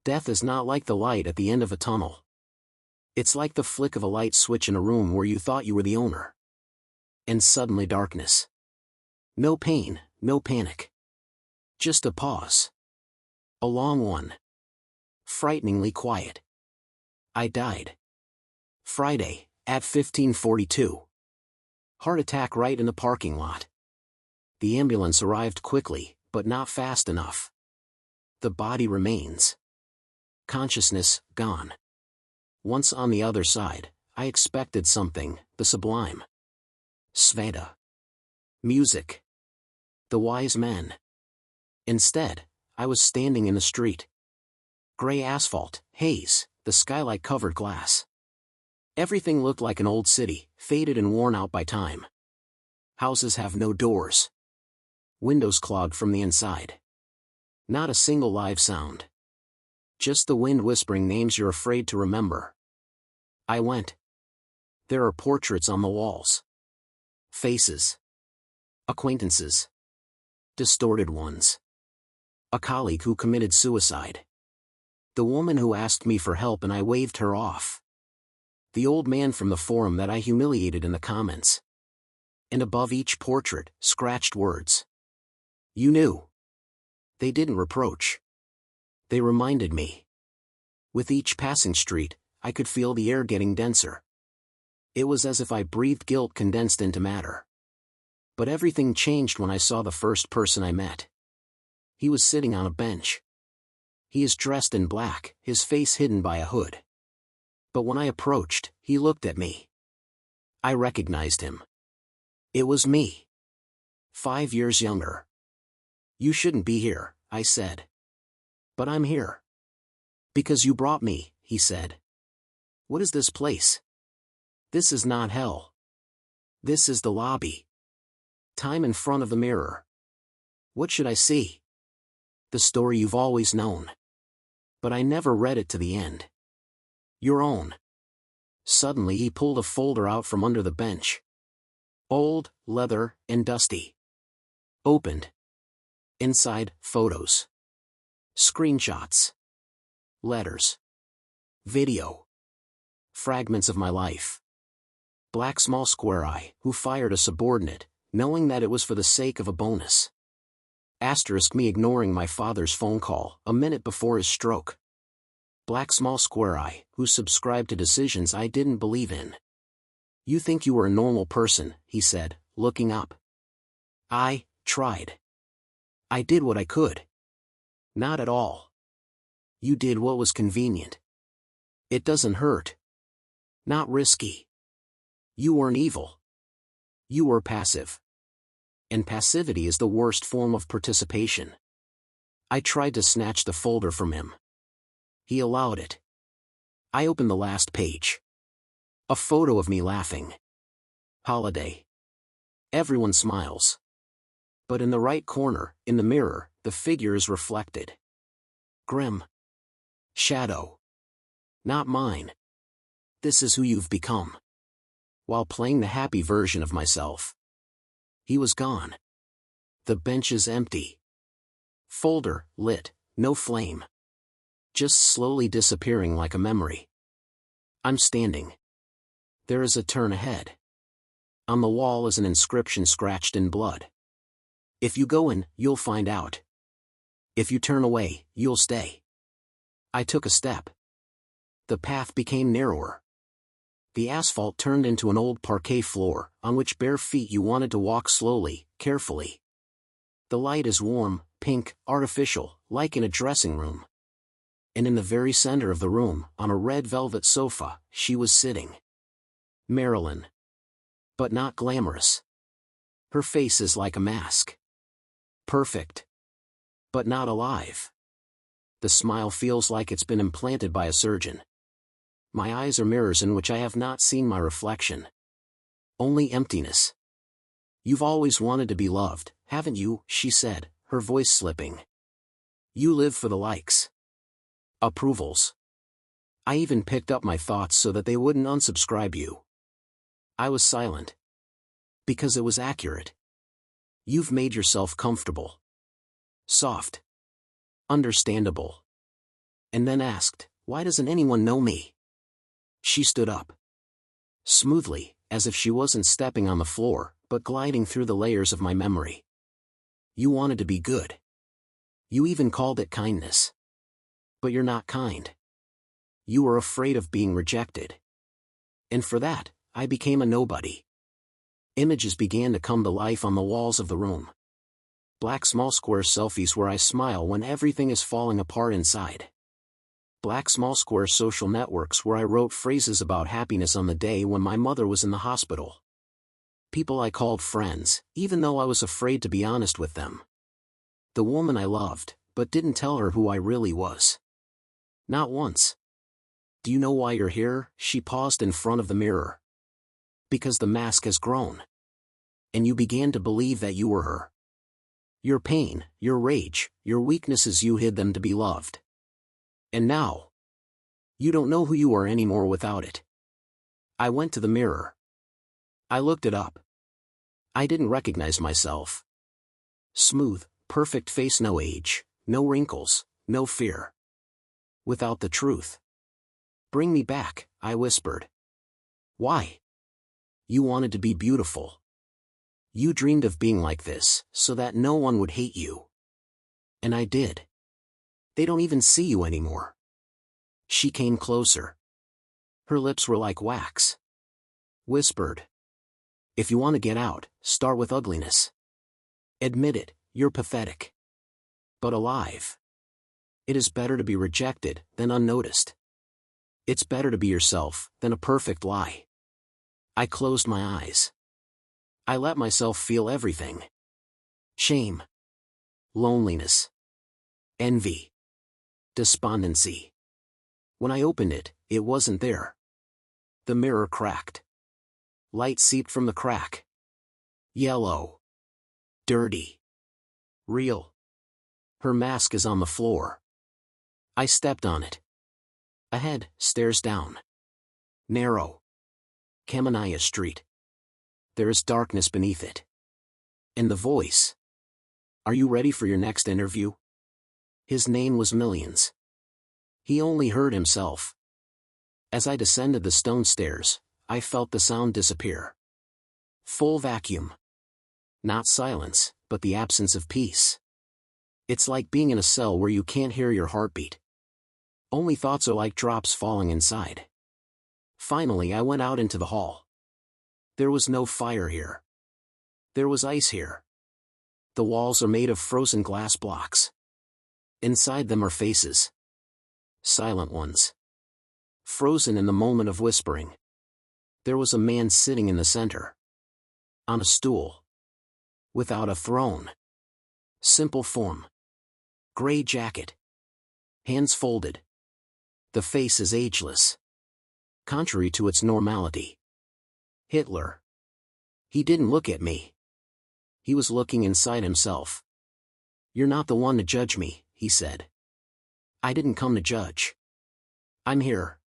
Death is not like the light at the end of a tunnel. It's like the flick of a light switch in a room where you thought you were the owner. And suddenly darkness. No pain, no panic. Just a pause. A long one. Frighteningly quiet. I died. Friday, at 15:42. Heart attack right in the parking lot. The ambulance arrived quickly, but not fast enough. The body remains. Consciousness, gone. Once on the other side, I expected something, the sublime. Sveta. Music. The wise men. Instead, I was standing in the street. Gray asphalt, haze, the skylight covered glass. Everything looked like an old city, faded and worn out by time. Houses have no doors. Windows clogged from the inside. Not a single live sound. Just the wind whispering names you're afraid to remember. I went. There are portraits on the walls. Faces. Acquaintances. Distorted ones. A colleague who committed suicide. The woman who asked me for help and I waved her off. The old man from the forum that I humiliated in the comments. And above each portrait, scratched words. You knew. They didn't reproach. They reminded me. With each passing street, I could feel the air getting denser. It was as if I breathed guilt condensed into matter. But everything changed when I saw the first person I met. He was sitting on a bench. He is dressed in black, his face hidden by a hood. But when I approached, he looked at me. I recognized him. It was me. 5 years younger. You shouldn't be here, I said. But I'm here. Because you brought me, he said. What is this place? This is not hell. This is the lobby. Time in front of the mirror. What should I see? The story you've always known. But I never read it to the end. Your own. Suddenly he pulled a folder out from under the bench. Old, leather, and dusty. Opened. Inside, photos. Screenshots. Letters. Video. Fragments of my life. Black small square I, who fired a subordinate, knowing that it was for the sake of a bonus. Asterisk me ignoring my father's phone call, a minute before his stroke. Black small square I, who subscribed to decisions I didn't believe in. You think you were a normal person, he said, looking up. I tried. I did what I could. Not at all. You did what was convenient. It doesn't hurt. Not risky. You weren't evil. You were passive. And passivity is the worst form of participation. I tried to snatch the folder from him. He allowed it. I opened the last page. A photo of me laughing. Holiday. Everyone smiles. But in the right corner, in the mirror, the figure is reflected. Grim. Shadow. Not mine. This is who you've become. While playing the happy version of myself. He was gone. The bench is empty. Folder, lit, no flame. Just slowly disappearing like a memory. I'm standing. There is a turn ahead. On the wall is an inscription scratched in blood. If you go in, you'll find out. If you turn away, you'll stay. I took a step. The path became narrower. The asphalt turned into an old parquet floor, on which bare feet you wanted to walk slowly, carefully. The light is warm, pink, artificial, like in a dressing room. And in the very center of the room, on a red velvet sofa, she was sitting. Marilyn. But not glamorous. Her face is like a mask. Perfect. But not alive. The smile feels like it's been implanted by a surgeon. My eyes are mirrors in which I have not seen my reflection. Only emptiness. You've always wanted to be loved, haven't you? She said, her voice slipping. You live for the likes. Approvals. I even picked up my thoughts so that they wouldn't unsubscribe you. I was silent. Because it was accurate. You've made yourself comfortable. Soft. Understandable. and then asked, "Why doesn't anyone know me?" She stood up. Smoothly, as if she wasn't stepping on the floor, but gliding through the layers of my memory. "You wanted to be good. You even called it kindness. But you're not kind. You were afraid of being rejected. And for that, I became a nobody." Images began to come to life on the walls of the room. Black small square selfies where I smile when everything is falling apart inside. Black small square social networks where I wrote phrases about happiness on the day when my mother was in the hospital. People I called friends, even though I was afraid to be honest with them. The woman I loved, but didn't tell her who I really was. Not once. "Do you know why you're here?" She paused in front of the mirror. "Because the mask has grown. And you began to believe that you were her. Your pain, your rage, your weaknesses, you hid them to be loved. And now, you don't know who you are anymore without it." I went to the mirror. I looked it up. I didn't recognize myself. Smooth, perfect face, no age, no wrinkles, no fear. Without the truth. "Bring me back," I whispered. "Why?" "You wanted to be beautiful. You dreamed of being like this, so that no one would hate you. And I did. They don't even see you anymore." She came closer. Her lips were like wax. Whispered, "If you want to get out, start with ugliness. Admit it, you're pathetic. But alive. It is better to be rejected than unnoticed. It's better to be yourself than a perfect lie." I closed my eyes. I let myself feel everything. Shame. Loneliness. Envy. Despondency. When I opened it, it wasn't there. The mirror cracked. Light seeped from the crack. Yellow. Dirty. Real. Her mask is on the floor. I stepped on it. Ahead, stairs down. Narrow. Kameniya Street. There is darkness beneath it. And the voice. "Are you ready for your next interview?" His name was Millions. He only heard himself. As I descended the stone stairs, I felt the sound disappear. Full vacuum. Not silence, but the absence of peace. It's like being in a cell where you can't hear your heartbeat. Only thoughts are like drops falling inside. Finally I went out into the hall. There was no fire here. There was ice here. The walls are made of frozen glass blocks. Inside them are faces. Silent ones. Frozen in the moment of whispering. There was a man sitting in the center. On a stool. Without a throne. Simple form. Gray jacket. Hands folded. The face is ageless. Contrary to its normality. Hitler. He didn't look at me. He was looking inside himself. "You're not the one to judge me," he said. "I didn't come to judge. I'm here.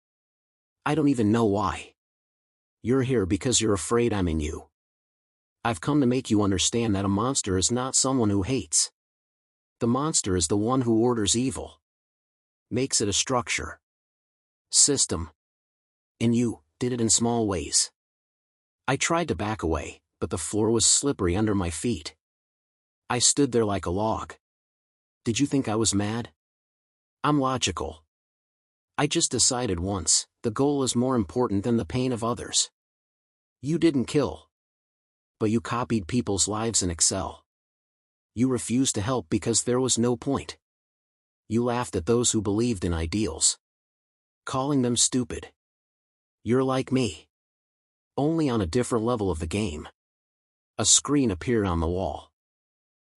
I don't even know why. You're here because you're afraid I'm in you. I've come to make you understand that a monster is not someone who hates. The monster is the one who orders evil. Makes it a structure. System. And you did it in small ways." I tried to back away, but the floor was slippery under my feet. I stood there like a log. "Did you think I was mad?" "I'm logical. I just decided once, the goal is more important than the pain of others. You didn't kill. But you copied people's lives in Excel. You refused to help because there was no point. You laughed at those who believed in ideals. Calling them stupid. You're like me. Only on a different level of the game." A screen appeared on the wall.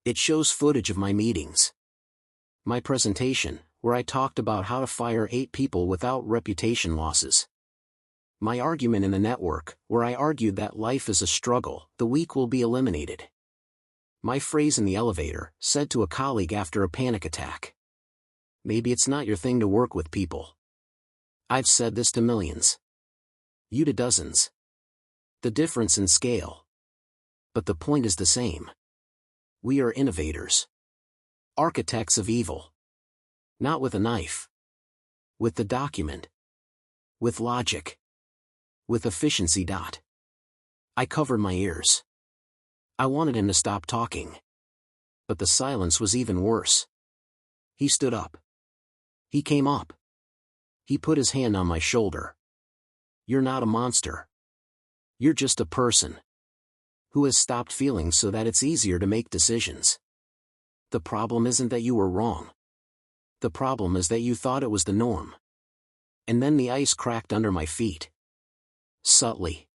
It shows footage of my meetings. My presentation, where I talked about how to fire 8 people without reputation losses. My argument in the network, where I argued that life is a struggle, the weak will be eliminated. My phrase in the elevator, said to a colleague after a panic attack. "Maybe it's not your thing to work with people." I've said this to millions. You to dozens. The difference in scale. But the point is the same. We are innovators. Architects of evil. Not with a knife. With the document. With logic. With efficiency. I covered my ears. I wanted him to stop talking. But the silence was even worse. He stood up. He came up. He put his hand on my shoulder. You're not a monster. You're just a person who has stopped feeling so that it's easier to make decisions. The problem isn't that you were wrong. The problem is that you thought it was the norm. And then the ice cracked under my feet. Subtly.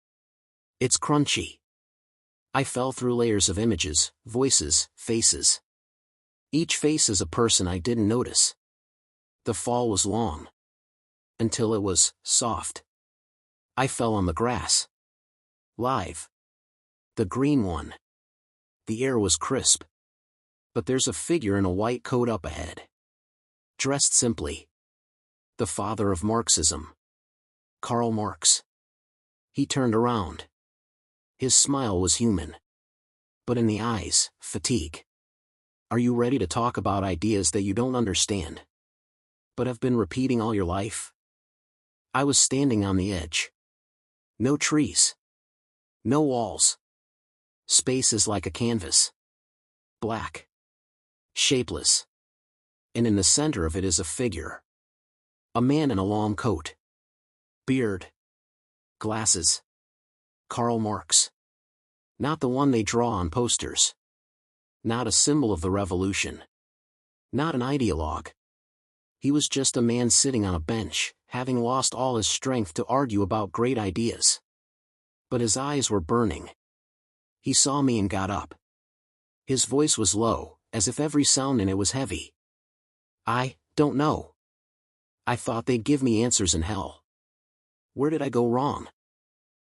It's crunchy. I fell through layers of images, voices, faces. Each face is a person I didn't notice. The fall was long. Until it was soft. I fell on the grass. Live. The green one. The air was crisp. But there's a figure in a white coat up ahead. Dressed simply. The father of Marxism. Karl Marx. He turned around. His smile was human. But in the eyes, fatigue. Are you ready to talk about ideas that you don't understand, but have been repeating all your life? I was standing on the edge. No trees. No walls. Space is like a canvas. Black. Shapeless. And in the center of it is a figure. A man in a long coat. Beard. Glasses. Karl Marx. Not the one they draw on posters. Not a symbol of the revolution. Not an ideologue. He was just a man sitting on a bench, having lost all his strength to argue about great ideas. But his eyes were burning. He saw me and got up. His voice was low, as if every sound in it was heavy. I don't know. I thought they'd give me answers in hell. Where did I go wrong?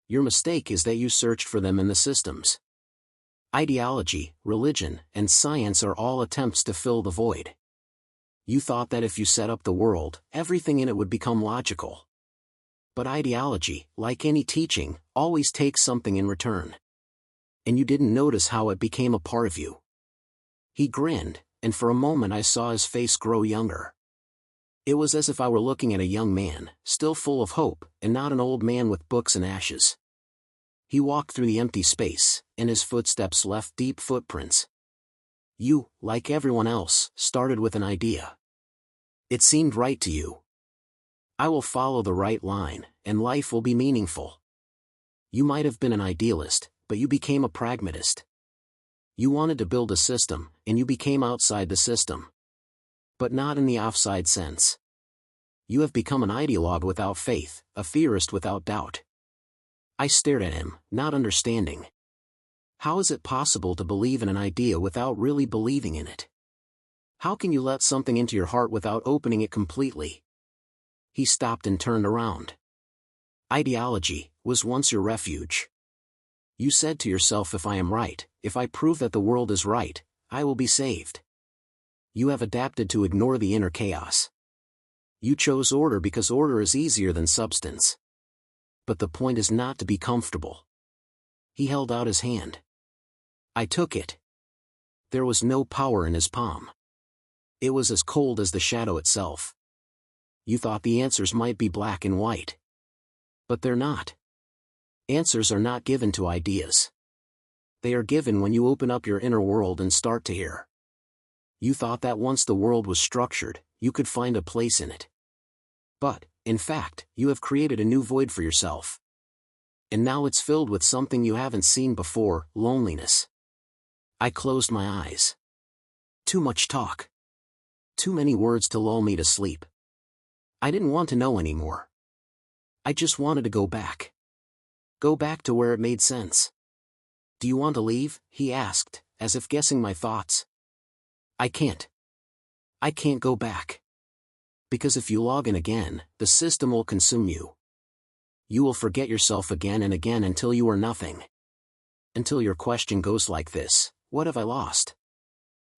Your mistake is that you searched for them in the systems. Ideology, religion, and science are all attempts to fill the void. You thought that if you set up the world, everything in it would become logical. But ideology, like any teaching, always takes something in return. And you didn't notice how it became a part of you. He grinned, and for a moment I saw his face grow younger. It was as if I were looking at a young man, still full of hope, and not an old man with books and ashes. He walked through the empty space, and his footsteps left deep footprints. You, like everyone else, started with an idea. It seemed right to you. I will follow the right line, and life will be meaningful. You might have been an idealist, but you became a pragmatist. You wanted to build a system, and you became outside the system. But not in the offside sense. You have become an ideologue without faith, a theorist without doubt. I stared at him, not understanding. How is it possible to believe in an idea without really believing in it? How can you let something into your heart without opening it completely? He stopped and turned around. Ideology was once your refuge. You said to yourself, if I am right, if I prove that the world is right, I will be saved. You have adapted to ignore the inner chaos. You chose order because order is easier than substance. But the point is not to be comfortable. He held out his hand. I took it. There was no power in his palm. It was as cold as the shadow itself. You thought the answers might be black and white. But they're not. Answers are not given to ideas. They are given when you open up your inner world and start to hear. You thought that once the world was structured, you could find a place in it. But, in fact, you have created a new void for yourself. And now it's filled with something you haven't seen before, loneliness. I closed my eyes. Too much talk. Too many words to lull me to sleep. I didn't want to know anymore. I just wanted to go back. Go back to where it made sense. Do you want to leave? He asked, as if guessing my thoughts. I can't. I can't go back. Because if you log in again, the system will consume you. You will forget yourself again and again until you are nothing. Until your question goes like this: what have I lost?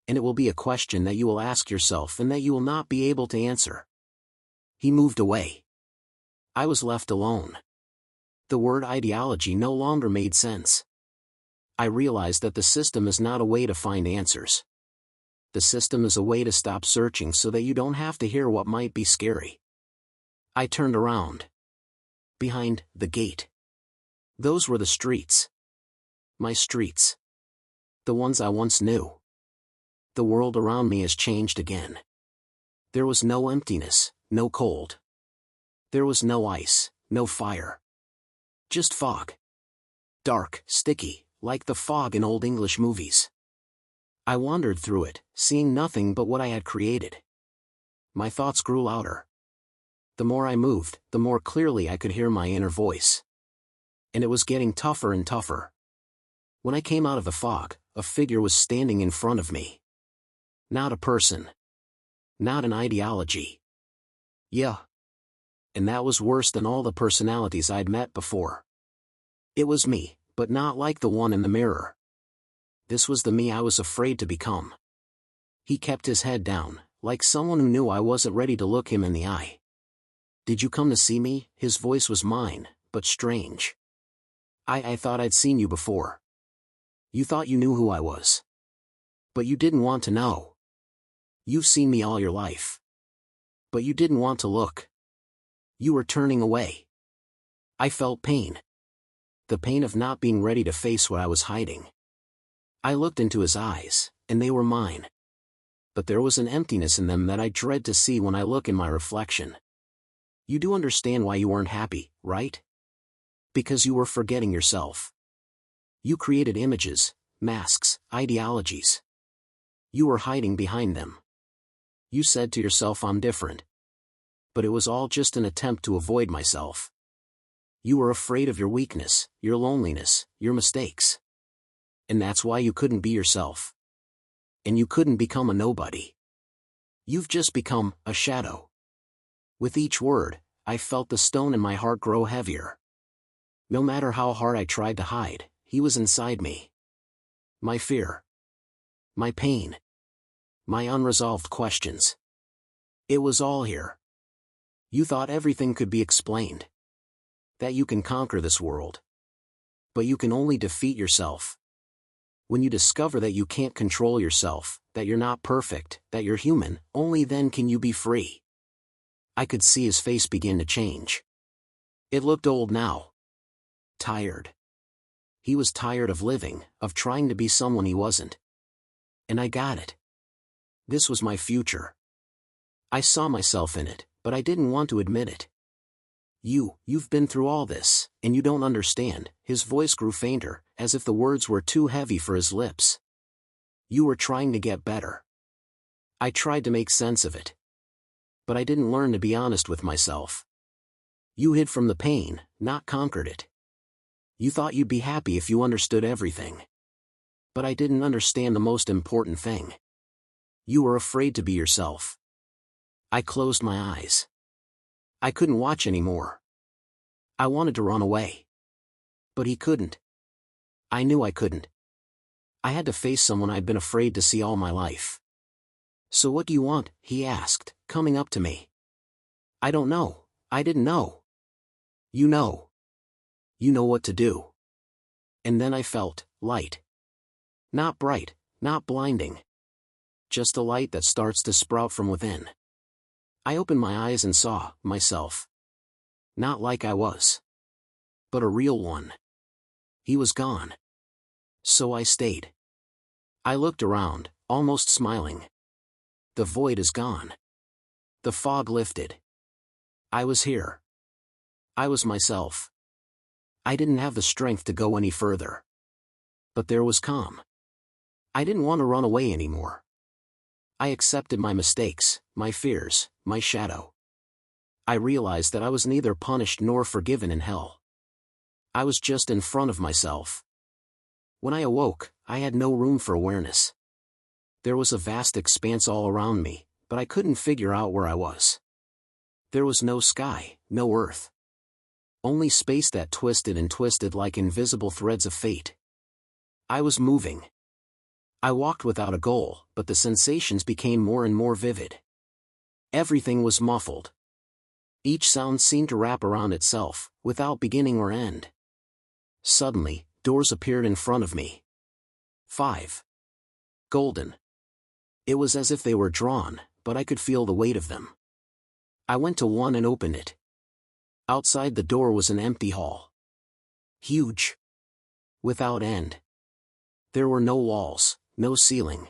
And it will be a question that you will ask yourself and that you will not be able to answer. He moved away. I was left alone. The word ideology no longer made sense. I realized that the system is not a way to find answers. The system is a way to stop searching so that you don't have to hear what might be scary. I turned around. Behind the gate. Those were the streets. My streets. The ones I once knew. The world around me has changed again. There was no emptiness, no cold. There was no ice, no fire. Just fog. Dark, sticky, like the fog in old English movies. I wandered through it, seeing nothing but what I had created. My thoughts grew louder. The more I moved, the more clearly I could hear my inner voice. And it was getting tougher and tougher. When I came out of the fog, a figure was standing in front of me. Not a person. Not an ideology. Yeah. And that was worse than all the personalities I'd met before. It was me, but not like the one in the mirror. This was the me I was afraid to become. He kept his head down, like someone who knew I wasn't ready to look him in the eye. Did you come to see me? His voice was mine, but strange. I thought I'd seen you before. You thought you knew who I was. But you didn't want to know. You've seen me all your life. But you didn't want to look. You were turning away. I felt pain. The pain of not being ready to face what I was hiding. I looked into his eyes, and they were mine. But there was an emptiness in them that I dread to see when I look in my reflection. You do understand why you weren't happy, right? Because you were forgetting yourself. You created images, masks, ideologies. You were hiding behind them. You said to yourself, I'm different. But it was all just an attempt to avoid myself. You were afraid of your weakness, your loneliness, your mistakes. And that's why you couldn't be yourself. And you couldn't become a nobody. You've just become a shadow. With each word, I felt the stone in my heart grow heavier. No matter how hard I tried to hide, he was inside me. My fear. My pain. My unresolved questions. It was all here. You thought everything could be explained. That you can conquer this world. But you can only defeat yourself. When you discover that you can't control yourself, that you're not perfect, that you're human, only then can you be free. I could see his face begin to change. It looked old now. Tired. He was tired of living, of trying to be someone he wasn't. And I got it. This was my future. I saw myself in it, but I didn't want to admit it. You've been through all this, and you don't understand. His voice grew fainter, as if the words were too heavy for his lips. You were trying to get better. I tried to make sense of it. But I didn't learn to be honest with myself. You hid from the pain, not conquered it. You thought you'd be happy if you understood everything. But I didn't understand the most important thing. You were afraid to be yourself. I closed my eyes. I couldn't watch anymore. I wanted to run away. But he couldn't. I knew I couldn't. I had to face someone I'd been afraid to see all my life. So what do you want? He asked, coming up to me. I don't know. I didn't know. You know. You know what to do. And then I felt light. Not bright, not blinding. Just a light that starts to sprout from within. I opened my eyes and saw myself. Not like I was. But a real one. He was gone. So I stayed. I looked around, almost smiling. The void is gone. The fog lifted. I was here. I was myself. I didn't have the strength to go any further. But there was calm. I didn't want to run away anymore. I accepted my mistakes, my fears, my shadow. I realized that I was neither punished nor forgiven in hell. I was just in front of myself. When I awoke, I had no room for awareness. There was a vast expanse all around me, but I couldn't figure out where I was. There was no sky, no earth. Only space that twisted and twisted like invisible threads of fate. I was moving. I walked without a goal, but the sensations became more and more vivid. Everything was muffled. Each sound seemed to wrap around itself, without beginning or end. Suddenly, doors appeared in front of me. 5. Golden. It was as if they were drawn, but I could feel the weight of them. I went to one and opened it. Outside the door was an empty hall. Huge. Without end. There were no walls, no ceiling.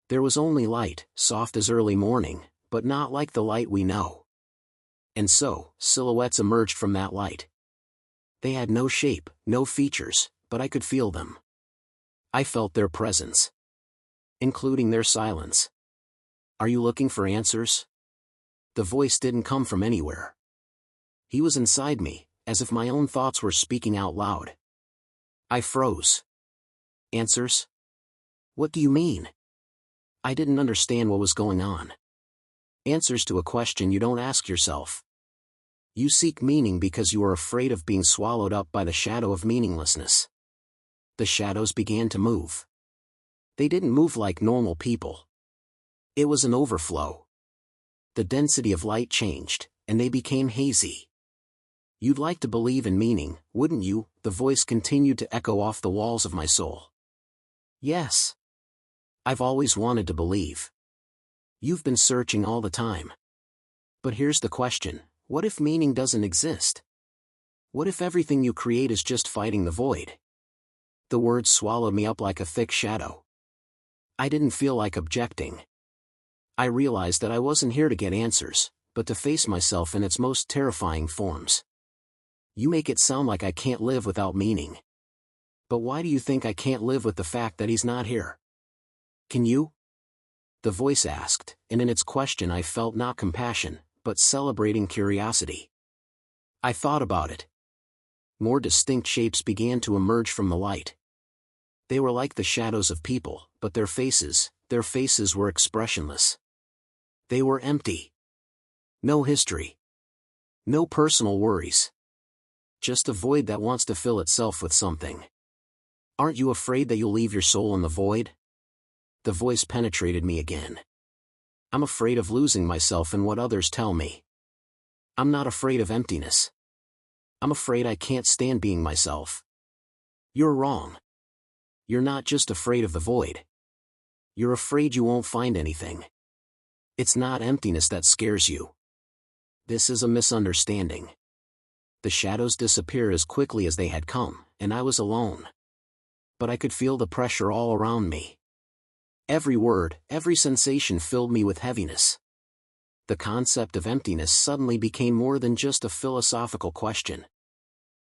There was only light, soft as early morning, but not like the light we know. And so, silhouettes emerged from that light. They had no shape, no features, but I could feel them. I felt their presence. Including their silence. Are you looking for answers? The voice didn't come from anywhere. He was inside me, as if my own thoughts were speaking out loud. I froze. Answers? What do you mean? I didn't understand what was going on. Answers to a question you don't ask yourself. You seek meaning because you are afraid of being swallowed up by the shadow of meaninglessness. The shadows began to move. They didn't move like normal people. It was an overflow. The density of light changed, and they became hazy. You'd like to believe in meaning, wouldn't you? The voice continued to echo off the walls of my soul. Yes. I've always wanted to believe. You've been searching all the time. But here's the question, what if meaning doesn't exist? What if everything you create is just fighting the void? The words swallowed me up like a thick shadow. I didn't feel like objecting. I realized that I wasn't here to get answers, but to face myself in its most terrifying forms. You make it sound like I can't live without meaning. But why do you think I can't live with the fact that he's not here? Can you? The voice asked, and in its question I felt not compassion, but celebrating curiosity. I thought about it. More distinct shapes began to emerge from the light. They were like the shadows of people, but their faces were expressionless. They were empty. No history. No personal worries. Just a void that wants to fill itself with something. Aren't you afraid that you'll leave your soul in the void? The voice penetrated me again. I'm afraid of losing myself in what others tell me. I'm not afraid of emptiness. I'm afraid I can't stand being myself. You're wrong. You're not just afraid of the void. You're afraid you won't find anything. It's not emptiness that scares you. This is a misunderstanding. The shadows disappeared as quickly as they had come, and I was alone. But I could feel the pressure all around me. Every word, every sensation filled me with heaviness. The concept of emptiness suddenly became more than just a philosophical question.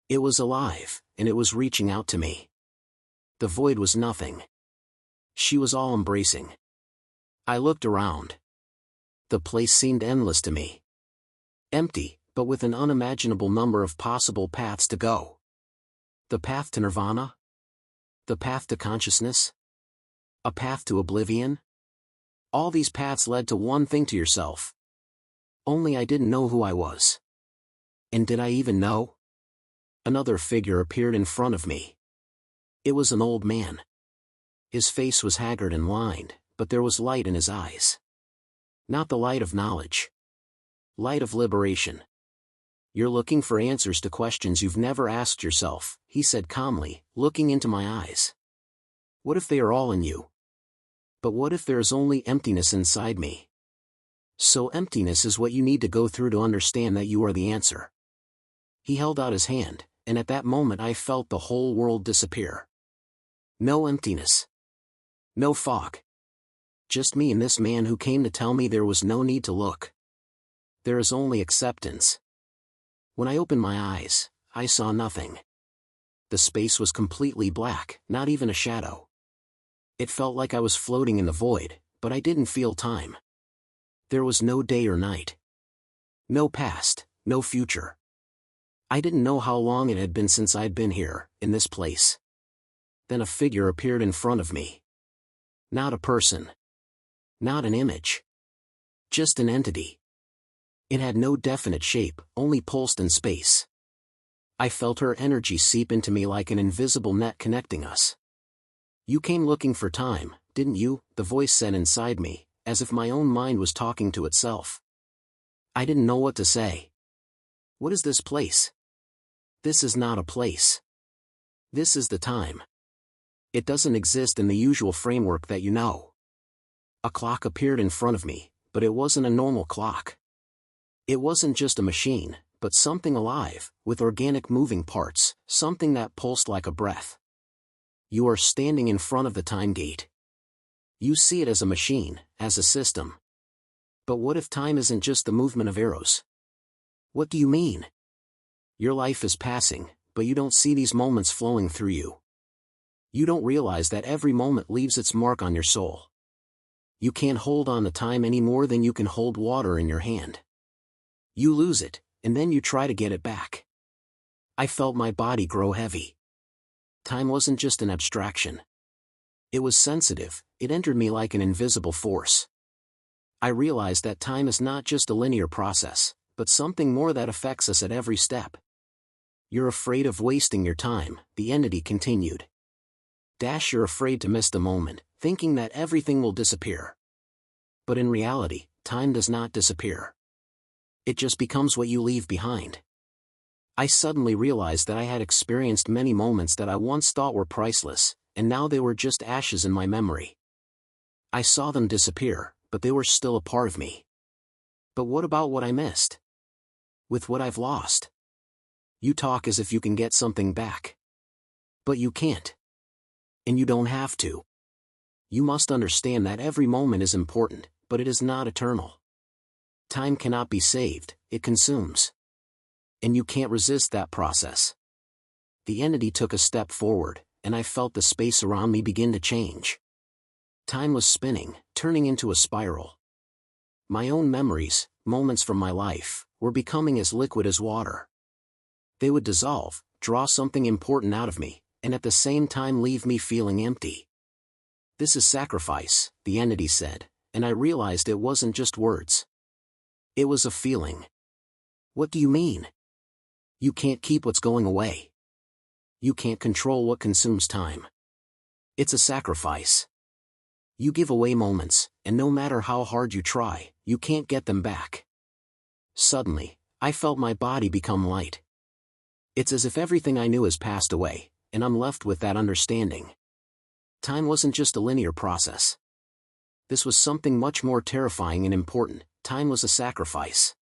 It was alive, and it was reaching out to me. The void was nothing. She was all-embracing. I looked around. The place seemed endless to me. Empty, but with an unimaginable number of possible paths to go. The path to nirvana? The path to consciousness? A path to oblivion? All these paths led to one thing: to yourself. Only I didn't know who I was. And did I even know? Another figure appeared in front of me. It was an old man. His face was haggard and lined, but there was light in his eyes. Not the light of knowledge. Light of liberation. You're looking for answers to questions you've never asked yourself, he said calmly, looking into my eyes. What if they are all in you? But what if there is only emptiness inside me? So emptiness is what you need to go through to understand that you are the answer. He held out his hand, and at that moment I felt the whole world disappear. No emptiness. No fog. Just me and this man who came to tell me there was no need to look. There is only acceptance. When I opened my eyes, I saw nothing. The space was completely black, not even a shadow. It felt like I was floating in the void, but I didn't feel time. There was no day or night. No past, no future. I didn't know how long it had been since I'd been here, in this place. Then a figure appeared in front of me. Not a person. Not an image. Just an entity. It had no definite shape, only pulsed in space. I felt her energy seep into me like an invisible net connecting us. You came looking for time, didn't you? The voice said inside me, as if my own mind was talking to itself. I didn't know what to say. What is this place? This is not a place. This is the time. It doesn't exist in the usual framework that you know. A clock appeared in front of me, but it wasn't a normal clock. It wasn't just a machine, but something alive, with organic moving parts, something that pulsed like a breath. You are standing in front of the time gate. You see it as a machine, as a system. But what if time isn't just the movement of arrows? What do you mean? Your life is passing, but you don't see these moments flowing through you. You don't realize that every moment leaves its mark on your soul. You can't hold on to time any more than you can hold water in your hand. You lose it, and then you try to get it back. I felt my body grow heavy. Time wasn't just an abstraction. It was sensitive, it entered me like an invisible force. I realized that time is not just a linear process, but something more that affects us at every step. You're afraid of wasting your time, the entity continued. You're afraid to miss the moment, thinking that everything will disappear. But in reality, time does not disappear. It just becomes what you leave behind. I suddenly realized that I had experienced many moments that I once thought were priceless, and now they were just ashes in my memory. I saw them disappear, but they were still a part of me. But what about what I missed? With what I've lost? You talk as if you can get something back. But you can't. And you don't have to. You must understand that every moment is important, but it is not eternal. Time cannot be saved, it consumes. And you can't resist that process. The entity took a step forward, and I felt the space around me begin to change. Time was spinning, turning into a spiral. My own memories, moments from my life, were becoming as liquid as water. They would dissolve, draw something important out of me, and at the same time leave me feeling empty. This is sacrifice, the entity said, and I realized it wasn't just words. It was a feeling. What do you mean? You can't keep what's going away. You can't control what consumes time. It's a sacrifice. You give away moments, and no matter how hard you try, you can't get them back. Suddenly, I felt my body become light. It's as if everything I knew has passed away, and I'm left with that understanding. Time wasn't just a linear process. This was something much more terrifying and important. Time was a sacrifice.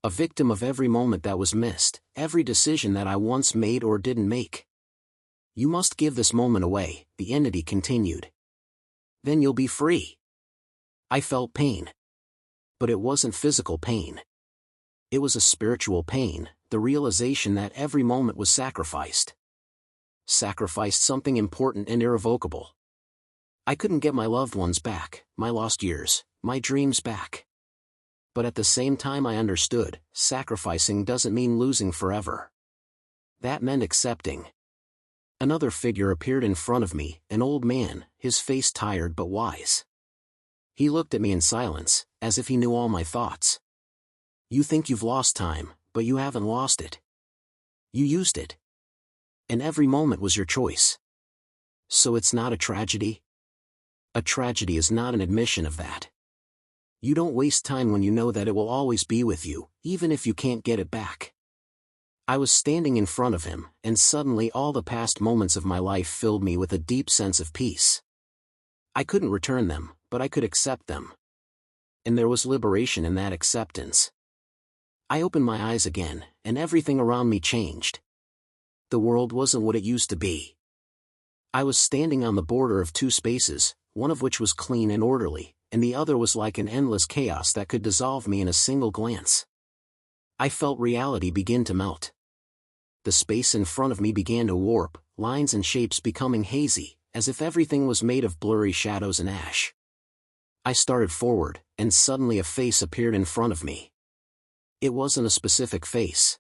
A victim of every moment that was missed, every decision that I once made or didn't make. You must give this moment away, the entity continued. Then you'll be free. I felt pain. But it wasn't physical pain. It was a spiritual pain, the realization that every moment was sacrificed. Sacrificed something important and irrevocable. I couldn't get my loved ones back, my lost years, my dreams back. But at the same time I understood, sacrificing doesn't mean losing forever. That meant accepting. Another figure appeared in front of me, an old man, his face tired but wise. He looked at me in silence, as if he knew all my thoughts. You think you've lost time, but you haven't lost it. You used it. And every moment was your choice. So it's not a tragedy? A tragedy is not an admission of that. You don't waste time when you know that it will always be with you, even if you can't get it back. I was standing in front of him, and suddenly all the past moments of my life filled me with a deep sense of peace. I couldn't return them, but I could accept them. And there was liberation in that acceptance. I opened my eyes again, and everything around me changed. The world wasn't what it used to be. I was standing on the border of two spaces, one of which was clean and orderly, and the other was like an endless chaos that could dissolve me in a single glance. I felt reality begin to melt. The space in front of me began to warp, lines and shapes becoming hazy, as if everything was made of blurry shadows and ash. I started forward, and suddenly a face appeared in front of me. It wasn't a specific face.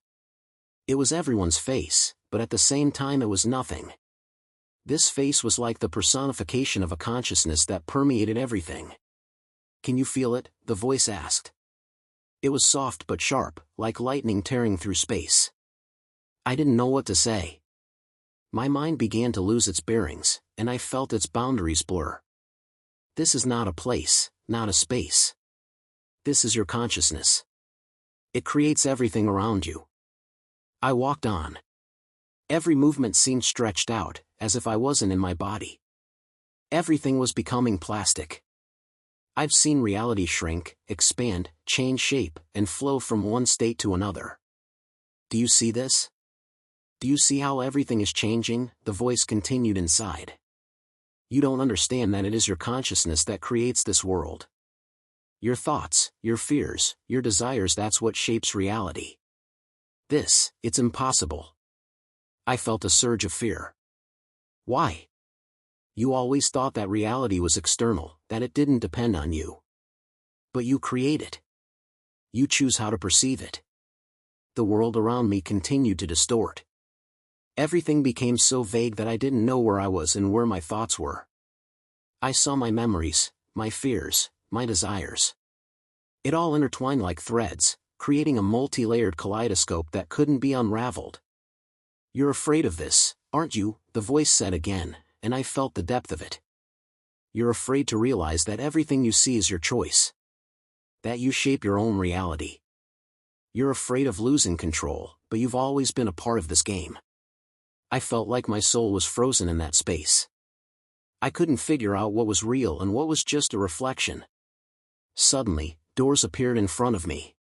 It was everyone's face, but at the same time it was nothing. This face was like the personification of a consciousness that permeated everything. Can you feel it? The voice asked. It was soft but sharp, like lightning tearing through space. I didn't know what to say. My mind began to lose its bearings, and I felt its boundaries blur. This is not a place, not a space. This is your consciousness. It creates everything around you. I walked on. Every movement seemed stretched out, as if I wasn't in my body. Everything was becoming plastic. I've seen reality shrink, expand, change shape, and flow from one state to another. Do you see this? Do you see how everything is changing? The voice continued inside. You don't understand that it is your consciousness that creates this world. Your thoughts, your fears, your desires, that's what shapes reality. It's impossible. I felt a surge of fear. Why? You always thought that reality was external, that it didn't depend on you. But you create it. You choose how to perceive it. The world around me continued to distort. Everything became so vague that I didn't know where I was and where my thoughts were. I saw my memories, my fears, my desires. It all intertwined like threads, creating a multi-layered kaleidoscope that couldn't be unraveled. You're afraid of this, aren't you? The voice said again, and I felt the depth of it. You're afraid to realize that everything you see is your choice. That you shape your own reality. You're afraid of losing control, but you've always been a part of this game. I felt like my soul was frozen in that space. I couldn't figure out what was real and what was just a reflection. Suddenly, doors appeared in front of me.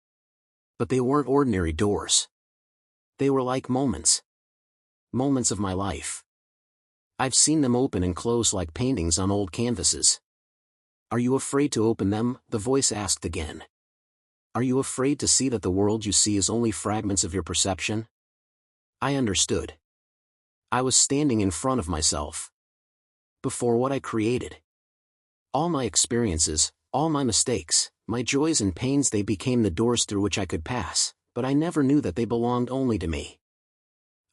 But they weren't ordinary doors. They were like moments. Moments of my life. I've seen them open and close like paintings on old canvases. Are you afraid to open them? The voice asked again. Are you afraid to see that the world you see is only fragments of your perception? I understood. I was standing in front of myself. Before what I created. All my experiences, all my mistakes, my joys and pains, they became the doors through which I could pass, but I never knew that they belonged only to me.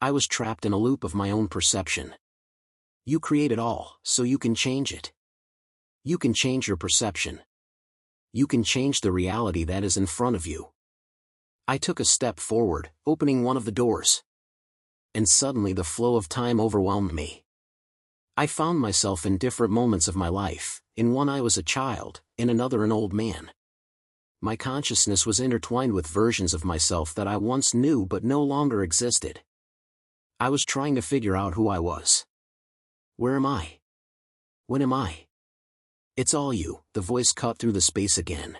I was trapped in a loop of my own perception. You create it all, so you can change it. You can change your perception. You can change the reality that is in front of you. I took a step forward, opening one of the doors. And suddenly the flow of time overwhelmed me. I found myself in different moments of my life. In one I was a child, in another an old man. My consciousness was intertwined with versions of myself that I once knew but no longer existed. I was trying to figure out who I was. Where am I? When am I? It's all you, the voice cut through the space again.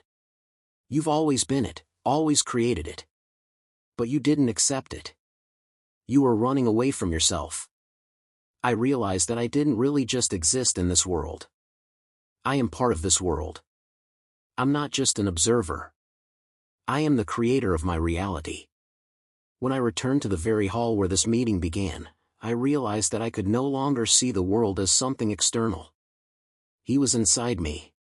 You've always been it, always created it. But you didn't accept it. You were running away from yourself. I realized that I didn't really just exist in this world. I am part of this world. I'm not just an observer. I am the creator of my reality. When I returned to the very hall where this meeting began, I realized that I could no longer see the world as something external. He was inside me.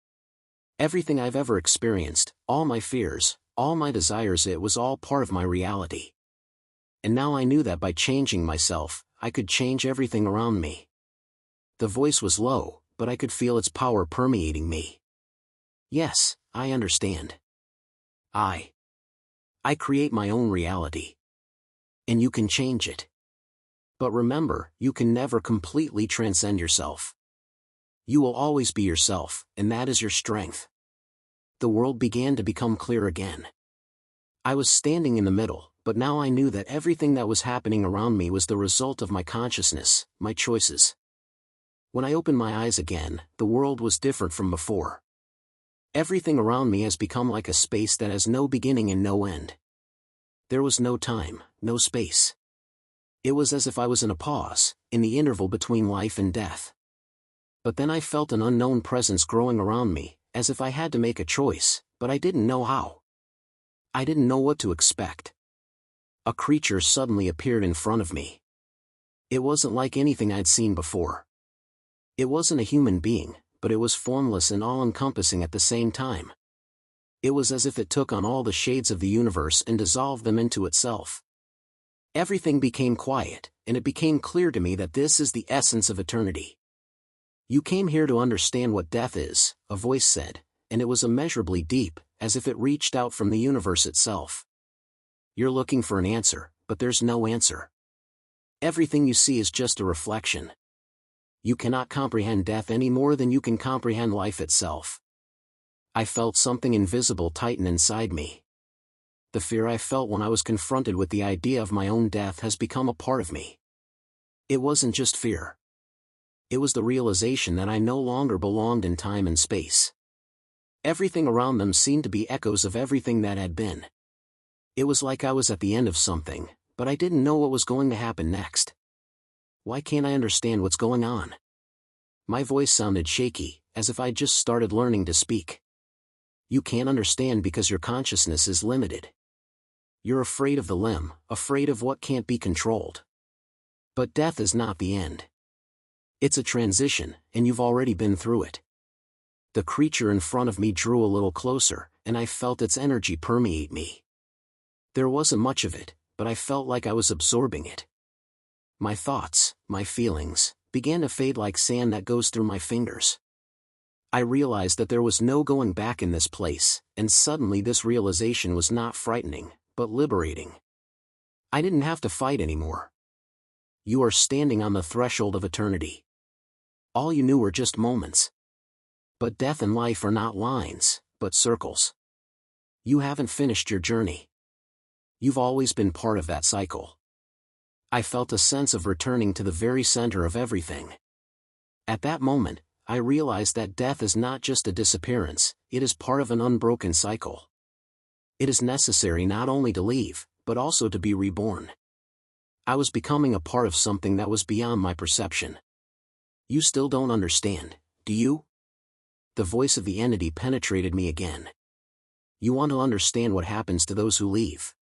Everything I've ever experienced, all my fears, all my desires, it was all part of my reality. And now I knew that by changing myself, I could change everything around me. The voice was low, but I could feel its power permeating me. Yes, I understand. I create my own reality. And you can change it. But remember, you can never completely transcend yourself. You will always be yourself, and that is your strength. The world began to become clear again. I was standing in the middle, but now I knew that everything that was happening around me was the result of my consciousness, my choices. When I opened my eyes again, the world was different from before. Everything around me has become like a space that has no beginning and no end. There was no time, no space. It was as if I was in a pause, in the interval between life and death. But then I felt an unknown presence growing around me, as if I had to make a choice, but I didn't know how. I didn't know what to expect. A creature suddenly appeared in front of me. It wasn't like anything I'd seen before. It wasn't a human being, but it was formless and all-encompassing at the same time. It was as if it took on all the shades of the universe and dissolved them into itself. Everything became quiet, and it became clear to me that this is the essence of eternity. You came here to understand what death is, a voice said, and it was immeasurably deep, as if it reached out from the universe itself. You're looking for an answer, but there's no answer. Everything you see is just a reflection. You cannot comprehend death any more than you can comprehend life itself. I felt something invisible tighten inside me. The fear I felt when I was confronted with the idea of my own death has become a part of me. It wasn't just fear. It was the realization that I no longer belonged in time and space. Everything around them seemed to be echoes of everything that had been. It was like I was at the end of something, but I didn't know what was going to happen next. Why can't I understand what's going on? My voice sounded shaky, as if I'd just started learning to speak. You can't understand because your consciousness is limited. You're afraid of the limb, afraid of what can't be controlled. But death is not the end. It's a transition, and you've already been through it. The creature in front of me drew a little closer, and I felt its energy permeate me. There wasn't much of it, but I felt like I was absorbing it. My thoughts, my feelings, began to fade like sand that goes through my fingers. I realized that there was no going back in this place, and suddenly this realization was not frightening, but liberating. I didn't have to fight anymore. You are standing on the threshold of eternity. All you knew were just moments. But death and life are not lines, but circles. You haven't finished your journey. You've always been part of that cycle. I felt a sense of returning to the very center of everything. At that moment, I realized that death is not just a disappearance, it is part of an unbroken cycle. It is necessary not only to leave, but also to be reborn. I was becoming a part of something that was beyond my perception. You still don't understand, do you? The voice of the entity penetrated me again. You want to understand what happens to those who leave.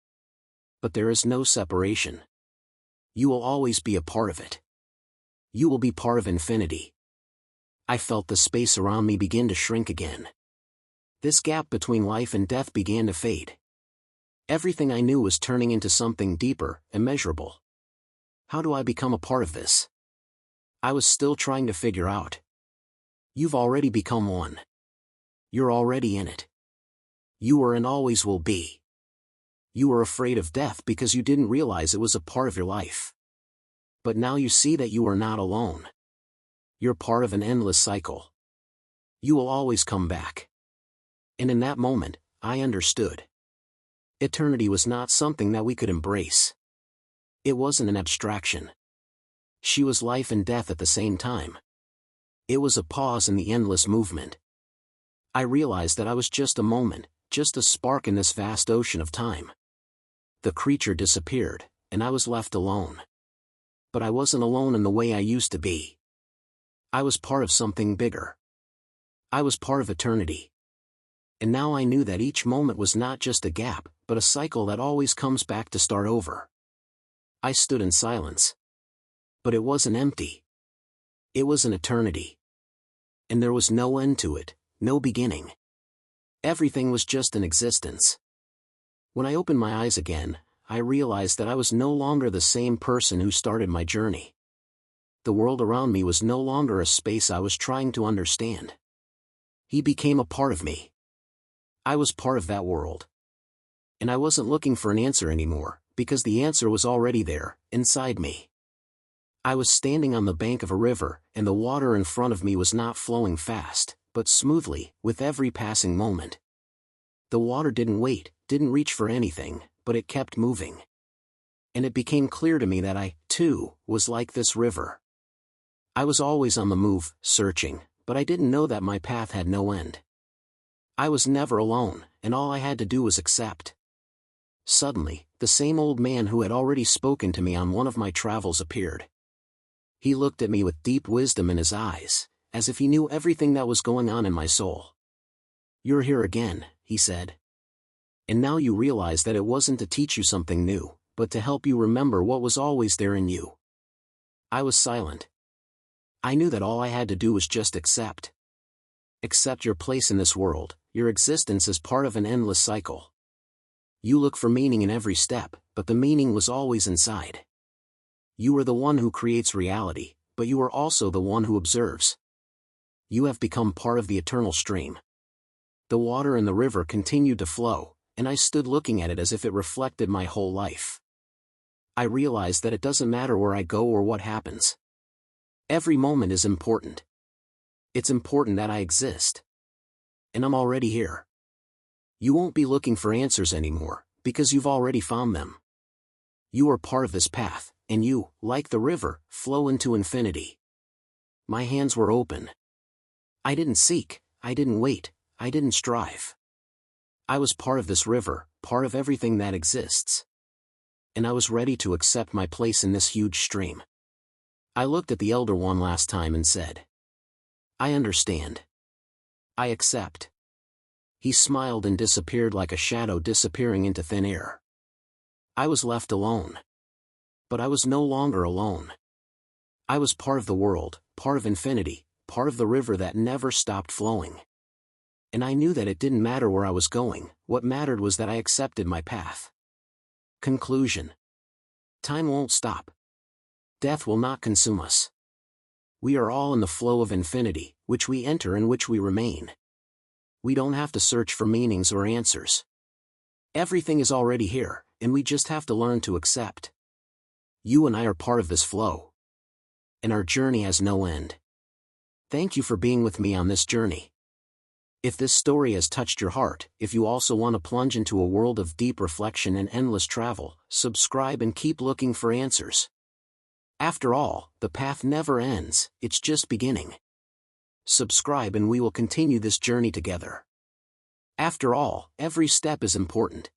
But there is no separation. You will always be a part of it. You will be part of infinity. I felt the space around me begin to shrink again. This gap between life and death began to fade. Everything I knew was turning into something deeper, immeasurable. How do I become a part of this? I was still trying to figure out. You've already become one. You're already in it. You were and always will be. You were afraid of death because you didn't realize it was a part of your life. But now you see that you are not alone. You're part of an endless cycle. You will always come back. And in that moment, I understood. Eternity was not something that we could embrace. It wasn't an abstraction. She was life and death at the same time. It was a pause in the endless movement. I realized that I was just a moment, just a spark in this vast ocean of time. The creature disappeared, and I was left alone. But I wasn't alone in the way I used to be. I was part of something bigger. I was part of eternity. And now I knew that each moment was not just a gap, but a cycle that always comes back to start over. I stood in silence. But it wasn't empty. It was an eternity. And there was no end to it, no beginning. Everything was just an existence. When I opened my eyes again, I realized that I was no longer the same person who started my journey. The world around me was no longer a space I was trying to understand. He became a part of me. I was part of that world. And I wasn't looking for an answer anymore, because the answer was already there, inside me. I was standing on the bank of a river, and the water in front of me was not flowing fast, but smoothly, with every passing moment. The water didn't wait, didn't reach for anything, but it kept moving. And it became clear to me that I, too, was like this river. I was always on the move, searching, but I didn't know that my path had no end. I was never alone, and all I had to do was accept. Suddenly, the same old man who had already spoken to me on one of my travels appeared. He looked at me with deep wisdom in his eyes, as if he knew everything that was going on in my soul. "You're here again," he said. "And now you realize that it wasn't to teach you something new, but to help you remember what was always there in you." I was silent. I knew that all I had to do was just accept. Accept your place in this world, your existence as part of an endless cycle. You look for meaning in every step, but the meaning was always inside. You are the one who creates reality, but you are also the one who observes. You have become part of the eternal stream. The water in the river continued to flow, and I stood looking at it as if it reflected my whole life. I realized that it doesn't matter where I go or what happens. Every moment is important. It's important that I exist. And I'm already here. You won't be looking for answers anymore, because you've already found them. You are part of this path, and you, like the river, flow into infinity. My hands were open. I didn't seek, I didn't wait, I didn't strive. I was part of this river, part of everything that exists. and I was ready to accept my place in this huge stream. I looked at the Elder One last time and said, "I understand. I accept." He smiled and disappeared like a shadow disappearing into thin air. I was left alone. But I was no longer alone. I was part of the world, part of infinity, part of the river that never stopped flowing. And I knew that it didn't matter where I was going, what mattered was that I accepted my path. Conclusion. Time won't stop. Death will not consume us. We are all in the flow of infinity, which we enter and which we remain. We don't have to search for meanings or answers. Everything is already here, and we just have to learn to accept. You and I are part of this flow. And our journey has no end. Thank you for being with me on this journey. If this story has touched your heart, if you also want to plunge into a world of deep reflection and endless travel, subscribe and keep looking for answers. After all, the path never ends, it's just beginning. Subscribe and we will continue this journey together. After all, every step is important.